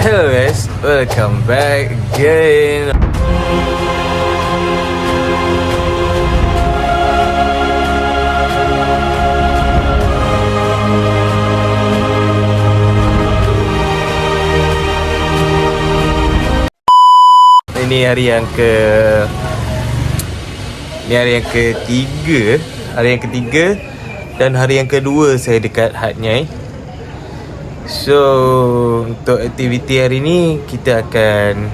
Hello guys, welcome back again. Ini hari yang ketiga dan hari yang kedua saya dekat Hat Nyai. So untuk aktiviti hari ni kita akan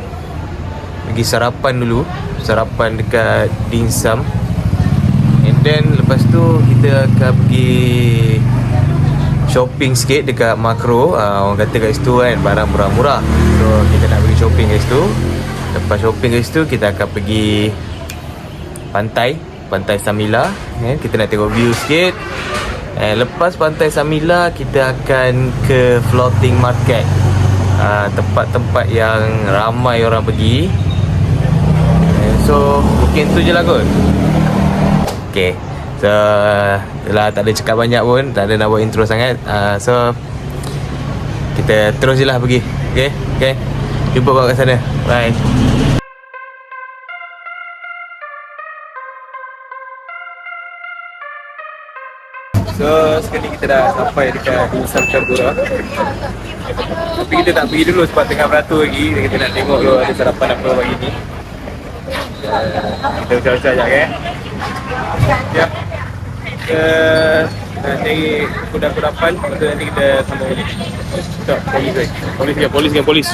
pergi sarapan dulu. Sarapan dekat Dim Sum. And then lepas tu kita akan pergi shopping sikit dekat Makro. Orang kata kat situ kan barang murah-murah. So kita nak pergi shopping kat situ. Lepas shopping kat situ kita akan pergi Pantai Samila. Kita nak tengok view sikit. Lepas Pantai Samila kita akan ke Floating Market, tempat-tempat yang ramai orang pergi. So mungkin tu je lah kot. Okay, so dah tak ada cakap banyak pun, tak ada nak buat intro sangat. So kita terus je lah pergi. Okay, jumpa kau kat sana. Bye. So sekali kita dah sampai dekat Dim Sum Cabura. Tapi kita tak pergi dulu sebab tengah beratur lagi. Kita nak tengok dulu ada sarapan apa pagi ni. Kita usah-usah sekejap Ya. Kita nak cari kuda-kudapan. Lepas tu nanti kita sambung lagi. Stop, polis.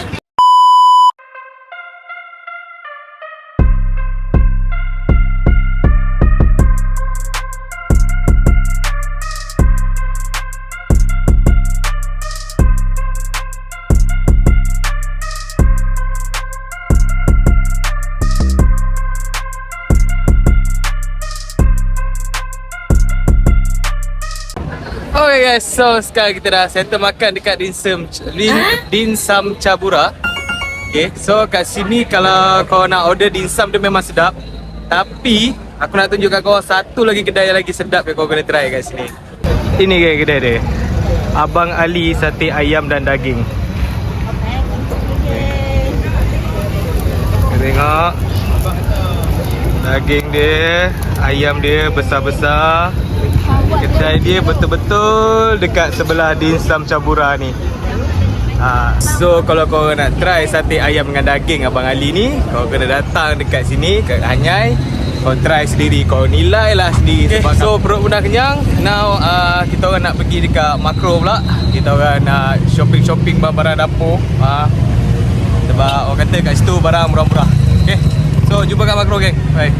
Okay guys, so sekarang kita dah settle makan dekat Dim Sum Cabura. Okay, so kat sini kalau kau nak order dim sum dia memang sedap. Tapi aku nak tunjukkan kau satu lagi kedai yang lagi sedap yang kau kena try kat sini. Ini guys kedai dia, Abang Ali Sate Ayam dan Daging. Kita tengok daging dia, ayam dia besar-besar. Kedai dia betul-betul dekat sebelah Dim Sum Cabura ni. So kalau kau nak try sate ayam dengan daging Abang Ali ni, kau kena datang dekat sini, kat Hanyai. Kau try sendiri, kau nilai lah sendiri. Okay, so perut pun dah kenyang. Now kita orang nak pergi dekat Makro pula. Kita orang nak shopping barang dapur. Sebab orang kata kat situ barang murah-murah. Okay, so jumpa kat Makro geng. Bye.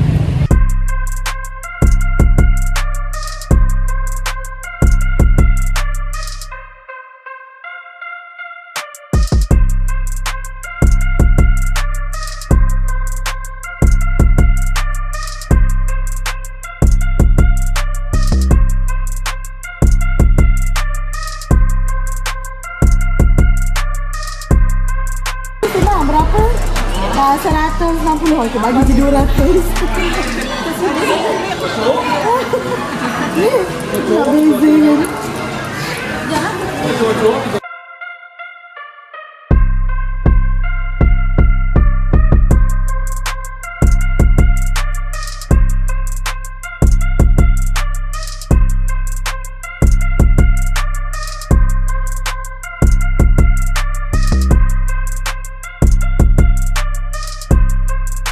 Berapa? 160. Okey, bagi je 200. Tak beza kan?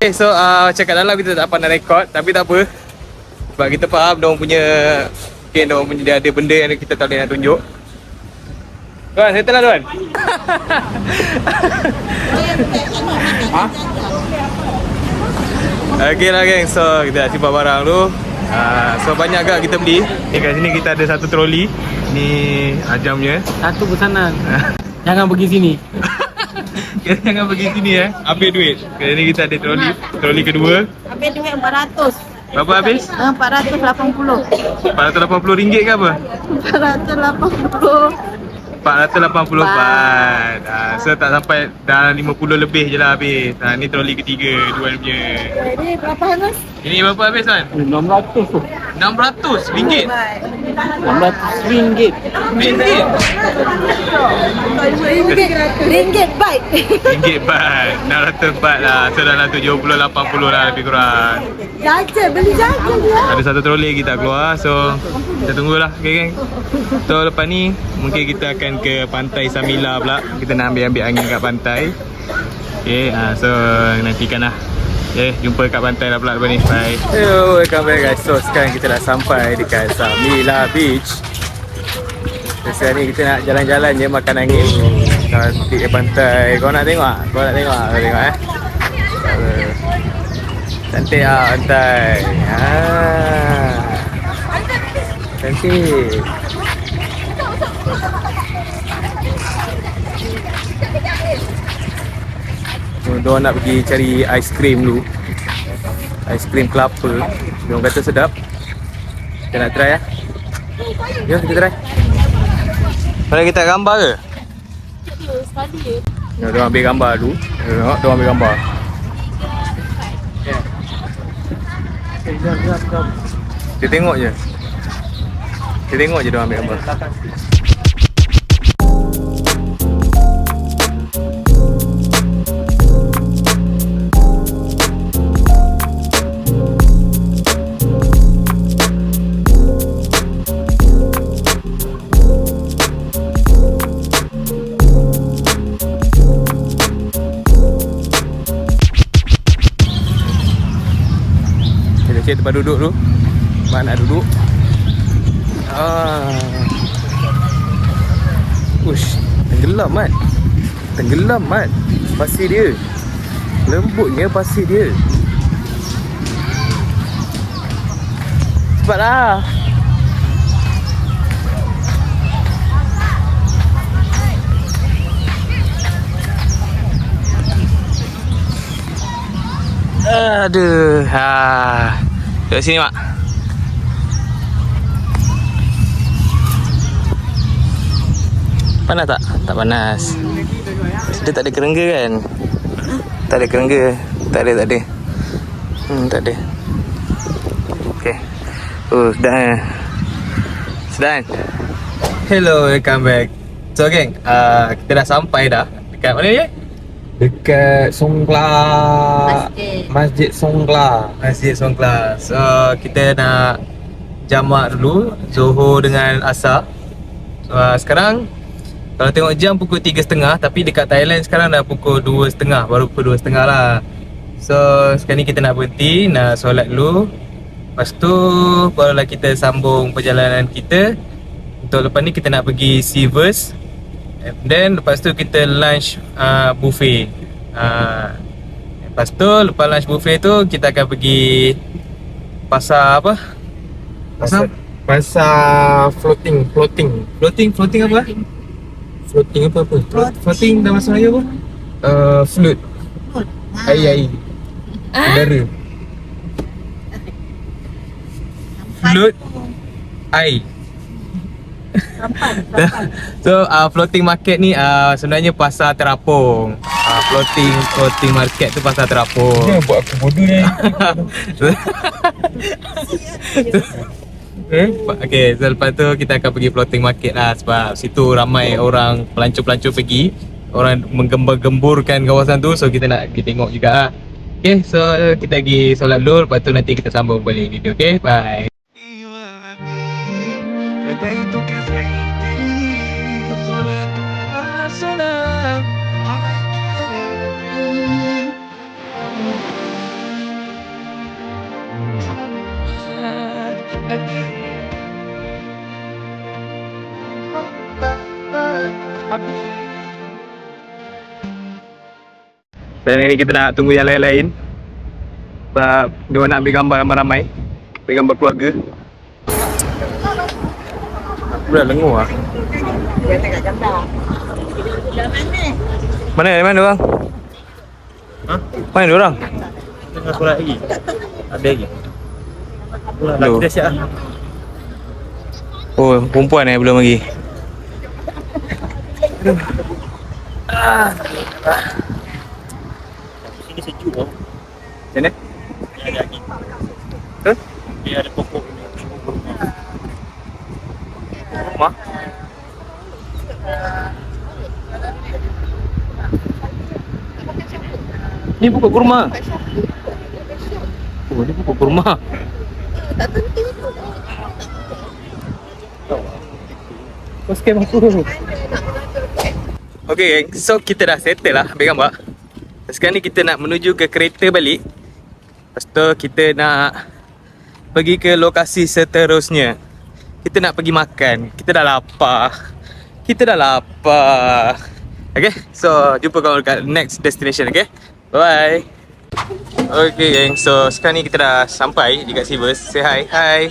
Okay, so macam kat dalam kita tak dapat nak rekod. Tapi tak apa, sebab kita faham diorang punya, mungkin diorang punya dia ada benda yang kita tak boleh nak tunjuk. Tuan, settle lah tuan. Okay lah geng, so kita nak simpan barang dulu. So banyak agak kita beli. Ni kat sini kita ada satu troli. Ni jamnya. Satu pesanan. Jangan pergi sini. Jangan pergi sini ambil duit. Kali ni kita ada troli kedua. Habis duit 400. Berapa habis? 480. RM480 ke apa? 480. 480 baht. So tak sampai dalam 50 lebih je lah habis. Ni troli ketiga, jual punya. Ini berapa Hangus? Ini berapa habis kan? 600 tu. RM600. RM600. Ringgit. Ringgit baik. Ringgit baht. 600 baht lah. So dalam 70-80 lah lebih kurang. Jaja, beli jaja dia. Ada satu troli kita keluar. So kita tunggulah, okay geng. So lepas ni mungkin kita akan ke pantai Samila pula. Kita nak ambil angin kat pantai. Okay, so nantikan lah. Okay, jumpa kat pantai lah pula lepas ni. Bye. Hello, welcome back guys. So sekarang kita dah sampai dekat Samila Beach. So, sekarang ni kita nak jalan-jalan je, makan angin. Cantik pantai. Kau nak tengok tak? Kau nak tengok tak? Kau tengok cantik lah pantai. Cantik. Diorang nak pergi cari aiskrim dulu. Aiskrim kelapa. Diorang kata sedap. Kita nak try lah. Jom kita try. Boleh kita gambar ke? Diorang ambil gambar dulu. Tengok, diorang ambil gambar. Kita tengok je. Kita tengok je diorang ambil gambar. Cik tempat duduk tu. Mak nak duduk. Ush, tenggelam mat. Tenggelam mat. Pasir dia. Lembutnya pasir dia. Cepatlah. Aduh. Duduk sini mak. Panas tak? Tak panas. Dia tak ada kerengga kan? Tak ada kerengga. Tak ada. Tak ada. Okay. Sedap. Sedap. Hello, welcome back. So geng, kita dah sampai dah. Dekat mana ni? Dekat Songkla. Masjid Songkla. Masjid Songkla. So kita nak jamak dulu Zuhur dengan Asar. So sekarang kalau tengok jam pukul 3.30, tapi dekat Thailand sekarang dah pukul 2.30. Baru pukul 2.30 lah. So sekarang ni kita nak berhenti, nak solat dulu. Lepas tu barulah kita sambung perjalanan kita. Untuk lepas ni kita nak pergi Seaverse. And then lepas tu kita lunch buffet. Lepas tu lepas lunch buffet tu kita akan pergi pasar apa? Pasar floating. Floating apa? Floating apa? Floating dalam bahasa Melayu apa? Float. Air. Udara. Float air. So floating market ni sebenarnya pasar terapung. Floating market tu pasar terapung. Dia buat aku bodoh ni. Okay, so lepas tu kita akan pergi floating market lah. Sebab situ ramai orang pelancong-pelancong pergi. Orang menggembar-gemburkan kawasan tu. So kita nak pergi tengok juga lah. Okay, so kita pergi solat dulu. Lepas tu nanti kita sambung balik video. Okay, bye. Dan ni kita nak tunggu yang lain-lain. Sebab dia nak ambil gambar ramai-ramai. Ambil gambar keluarga. Budak lengur lah. Dia tengok gambar. Mana orang? Mana orang? Tengah solat lagi. Ada lagi. Lagi dah siap lah. Oh, perempuan belum lagi. Sini sejuk tau. Macam mana? Dia ada angin. Betul? Dia ada pokok. Ni pokok kurma. Oh, ni pokok kurma. Kau scam aku. Okay, so kita dah settle lah ambil gambar. Sekarang ni kita nak menuju ke kereta balik. Lepas tu kita nak pergi ke lokasi seterusnya. Kita nak pergi makan. Kita dah lapar. Okay, so jumpa kau dekat next destination, okay? Bye. Okay gang, so sekarang ni kita dah sampai dekat Sivers. Say hi. Hi.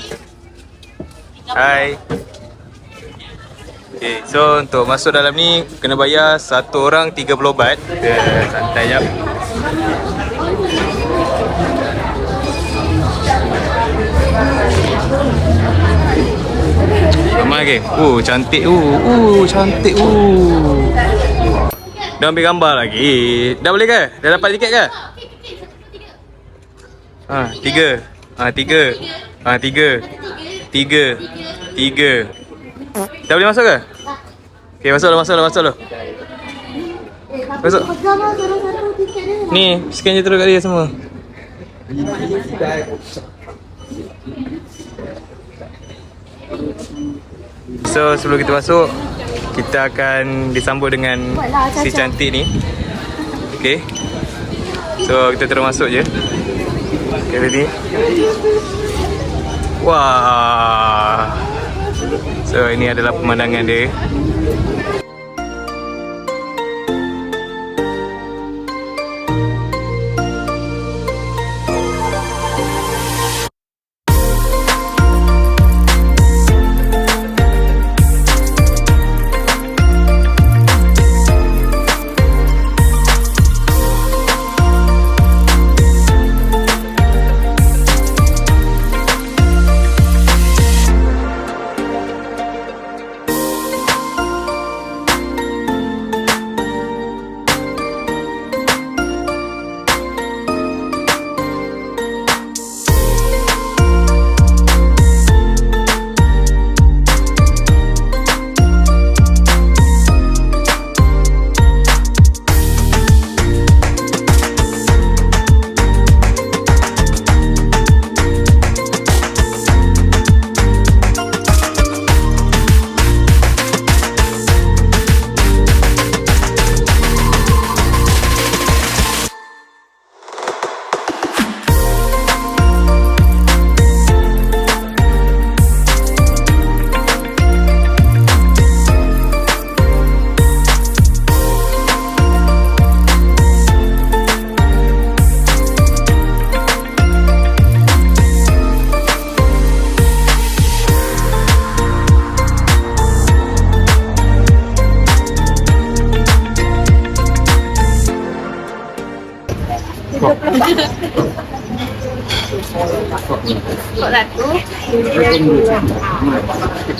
Okay, so untuk masuk dalam ni kena bayar satu orang 30 baht. Kita santai jap. Ramai ke? Cantik. Cantik. Dah ambil gambar lagi. Dah boleh ke? Dah dapat tiket ke? Tiga. Dah boleh masuk ke? Okay, masuk lah. Masuk. Ni, scan je terus kat dia semua. So, sebelum kita masuk, kita akan disambut dengan si cantik ni. Okay. So, kita terus masuk je. Okay, ready? Wah. So, ini adalah pemandangan dia.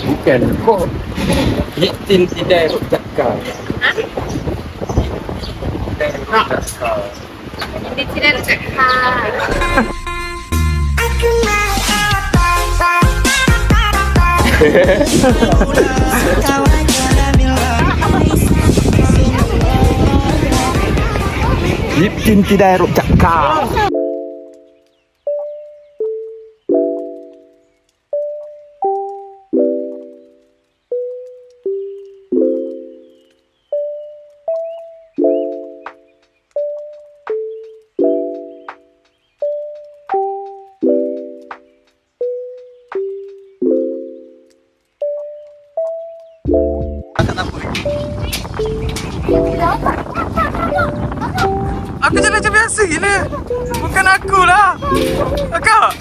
Bukan kok. Litin tidak cakap. Tidak cakap. Litin tidak cakap. Aku je macam biasa gila. Bukan akulah. Akak.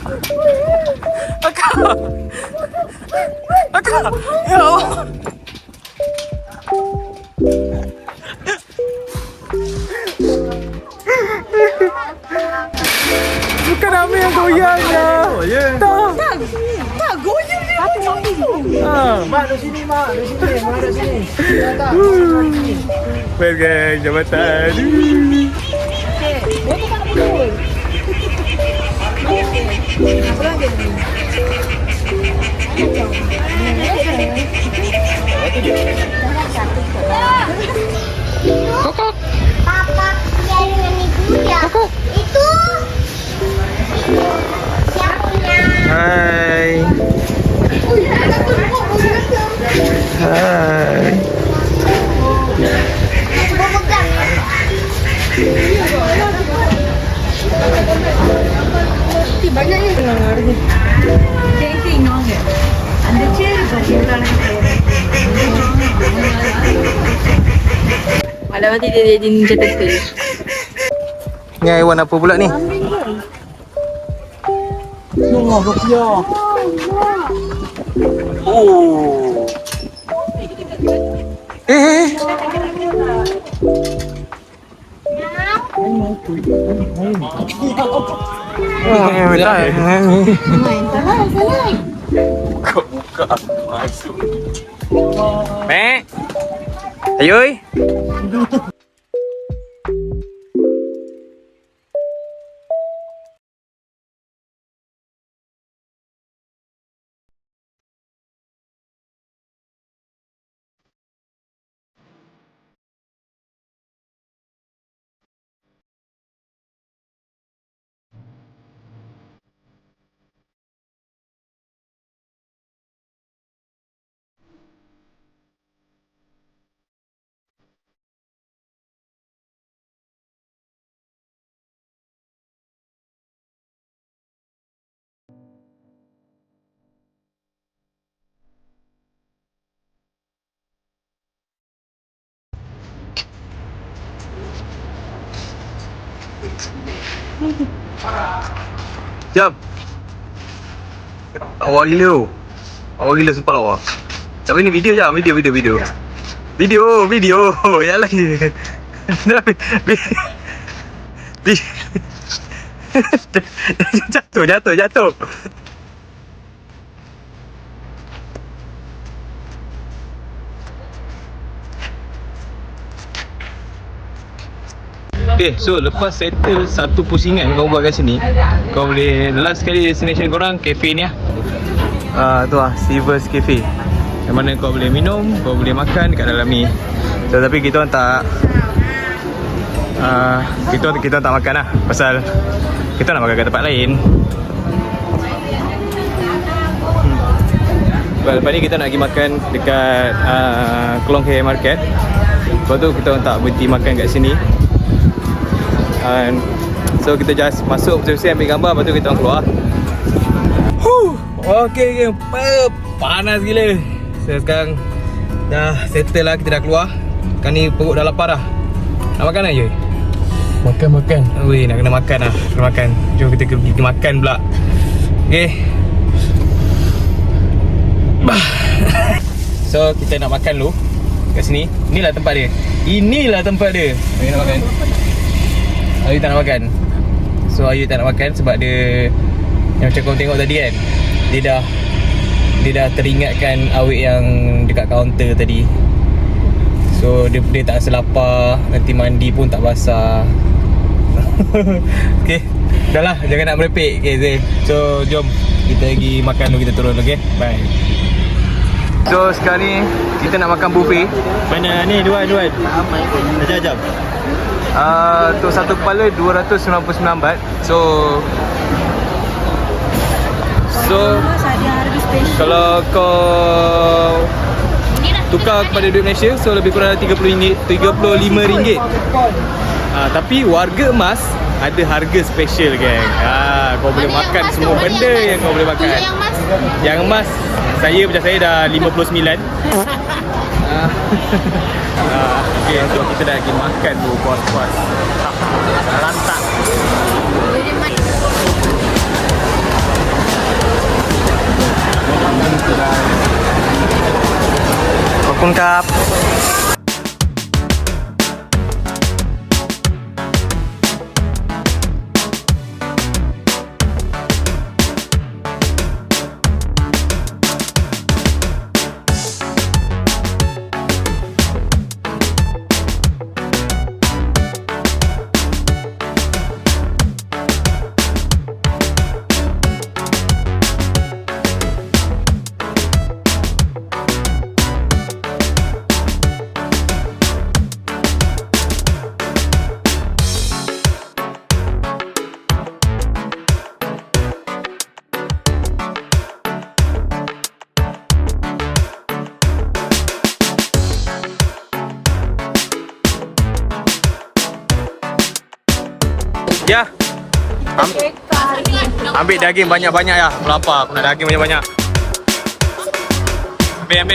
Ya Allah. Bukan Ami yang goyang lah. Tak goyang dia. Mak di sini. Well guys, jambatan. Papa, biar dengan ibu ya. nanti dia jadi Ninja Turtle. Ni haiwan apa pula ni? Tengok dia. Oh. Buka masuk. Mek. Ayoi. Jom. Awak gila tu. Awak gila sempat awak. Tapi ni video je, video. Video. Yang lagi. Jatuh. Okay, so lepas settle satu pusingan kau buat kat sini, kau boleh last sekali destination korang cafe ni lah. Tu lah, Silver's Cafe. Yang mana kau boleh minum, kau boleh makan kat dalam ni. So, tapi kita orang tak kita tak makan lah. Pasal kita nak makan kat tempat lain. Lepas ni kita nak pergi makan dekat Klong Kaya Market. Lepas tu kita orang tak berhenti makan kat sini. So kita just masuk bersih-bersih ambil gambar, lepas tu kita orang keluar. Okay, panas gila. So sekarang dah settle lah, kita dah keluar. Sekarang ni perut dah lapar dah. Nak makan tak je? Makan. Weh, nak kena makan lah. Kena makan. Jom kita pergi makan pula. Okay. So kita nak makan dulu kat sini. Inilah tempat dia. Ayu nak makan. Ayu tak nak makan. So Ayu tak nak makan sebab dia, yang macam kau tengok tadi kan, Dia dah teringatkan awet yang dekat kaunter tadi. So dia tak rasa lapar, nanti mandi pun tak basah. Okay, dah lah, jangan nak merepek. Okay Zain, so jom kita pergi makan dulu, kita turun. Okay, bye. So sekarang ni kita nak makan buffet. Mana ni dua. Jam. Untuk satu kepala 299 baht. So kalau kau tukar kepada duit Malaysia, so lebih kurang RM35. Tapi warga emas ada harga special, geng. Kau boleh makan semua benda yang kau boleh makan. Yang emas macam saya dah 59. Okay, so kita dah pergi makan dulu puas-puas. Lantak. Kokun kap. Ya. Ambil daging banyak-banyak ya. Lapar, aku nak daging banyak-banyak. Ambil.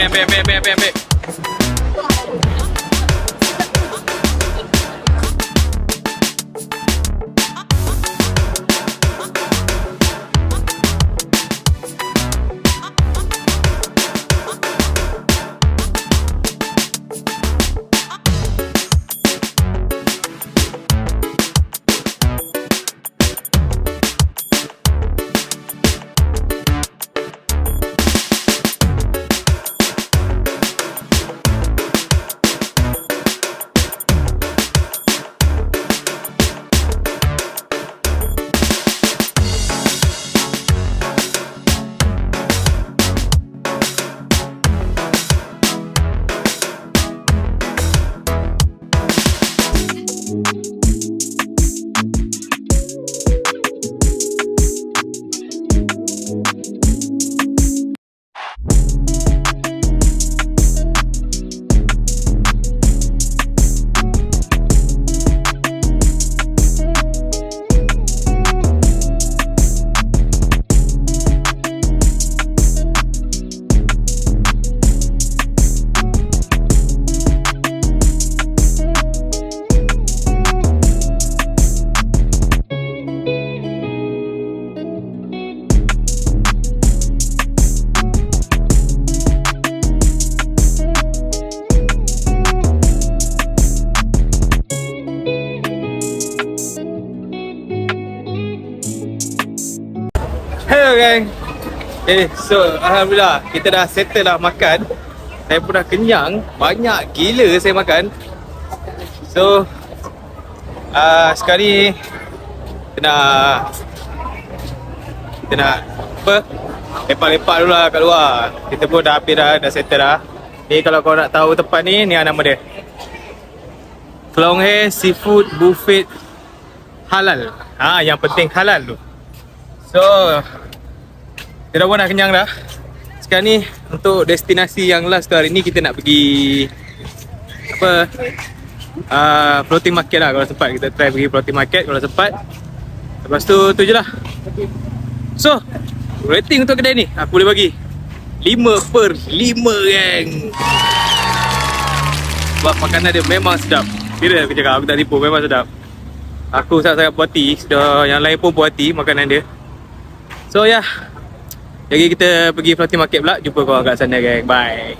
geng. So alhamdulillah kita dah settle lah makan. Saya pun dah kenyang. Banyak gila saya makan. So sekarang ni kita nak apa? Lepak-lepak dulu lah kat luar. Kita pun dah habis dah settle dah. Ni kalau kau nak tahu tempat ni nama dia Klong Hei Seafood Buffet Halal. Yang penting halal tu. So kita pun dah kenyang dah. Sekarang ni untuk destinasi yang last tu hari ni kita nak pergi apa? Floating market lah kalau sempat. Kita try pergi floating market kalau sempat. Lepas tu je lah. So rating untuk kedai ni aku boleh bagi 5/5 geng. Sebab makanan dia memang sedap. Kira aku cakap, aku tak tipu, memang sedap. Aku sangat-sangat puas hati. Sudah yang lain pun puas hati makanan dia. So ya, jadi kita pergi floating market pula. Jumpa korang kat sana geng. Bye.